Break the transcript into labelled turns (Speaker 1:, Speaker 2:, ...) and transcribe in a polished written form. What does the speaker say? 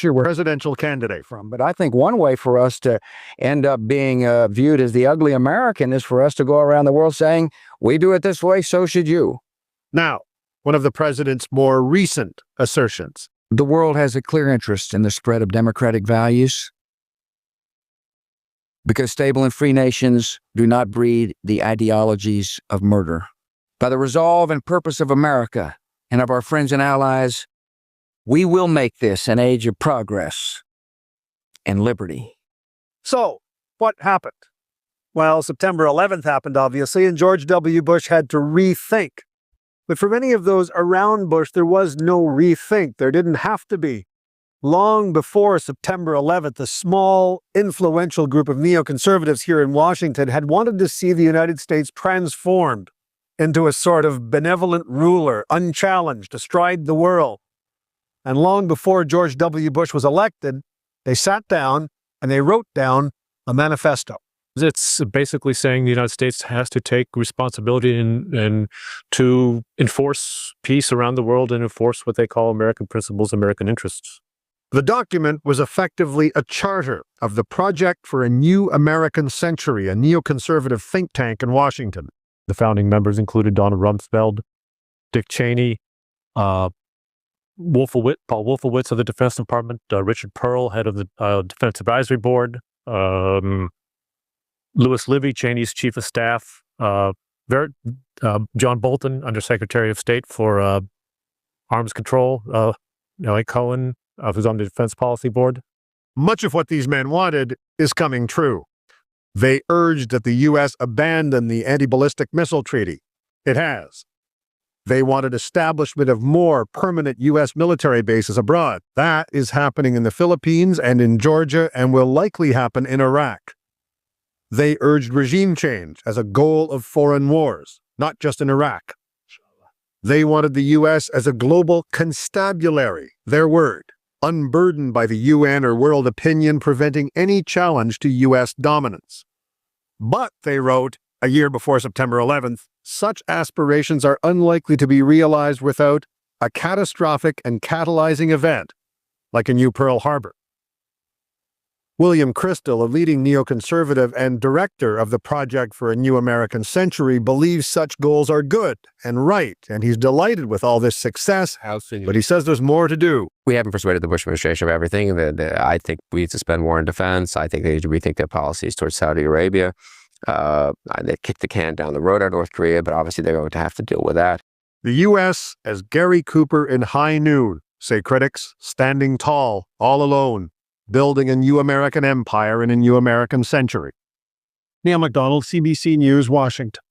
Speaker 1: your presidential candidate from. But I think one way for us to end up being viewed as the ugly American is for us to go around the world saying, we do it this way, so should you.
Speaker 2: Now, one of the president's more recent assertions.
Speaker 1: The world has a clear interest in the spread of democratic values because stable and free nations do not breed the ideologies of murder. By the resolve and purpose of America and of our friends and allies, we will make this an age of progress and liberty.
Speaker 2: So, what happened? Well, September 11th happened, obviously, and George W. Bush had to rethink. But for many of those around Bush, there was no rethink. There didn't have to be. Long before September 11th, a small, influential group of neoconservatives here in Washington had wanted to see the United States transformed into a sort of benevolent ruler, unchallenged, astride the world. And long before George W. Bush was elected, they sat down and they wrote down a manifesto.
Speaker 3: It's basically saying the United States has to take responsibility and to enforce peace around the world and enforce what they call American principles, American interests.
Speaker 2: The document was effectively a charter of the Project for a New American Century, a neoconservative think tank in Washington.
Speaker 3: The founding members included Donald Rumsfeld, Dick Cheney, Paul Wolfowitz of the Defense Department, Richard Pearl, head of the Defense Advisory Board, Louis Libby, Cheney's chief of staff, John Bolton, Undersecretary of State for Arms Control, Nellie Cohen, who's on the Defense Policy Board.
Speaker 2: Much of what these men wanted is coming true. They urged that the U.S. abandon the anti-ballistic missile treaty. It has. They wanted establishment of more permanent U.S. military bases abroad. That is happening in the Philippines and in Georgia and will likely happen in Iraq. They urged regime change as a goal of foreign wars, not just in Iraq. They wanted the U.S. as a global constabulary, their word, unburdened by the UN or world opinion, preventing any challenge to U.S. dominance. But, they wrote, a year before September 11th, such aspirations are unlikely to be realized without a catastrophic and catalyzing event, like a new Pearl Harbor. William Crystal, a leading neoconservative and director of the Project for a New American Century, believes such goals are good and right, and he's delighted with all this success, but he says there's more to do.
Speaker 4: We haven't persuaded the Bush administration of everything. I think we need to spend more in defense. I think they need to rethink their policies towards Saudi Arabia. They kicked the can down the road on North Korea, but obviously they're going to have to deal with that.
Speaker 2: The U.S., as Gary Cooper in High Noon, say critics, standing tall, all alone, building a new American empire in a new American century. Neil MacDonald, CBC News, Washington.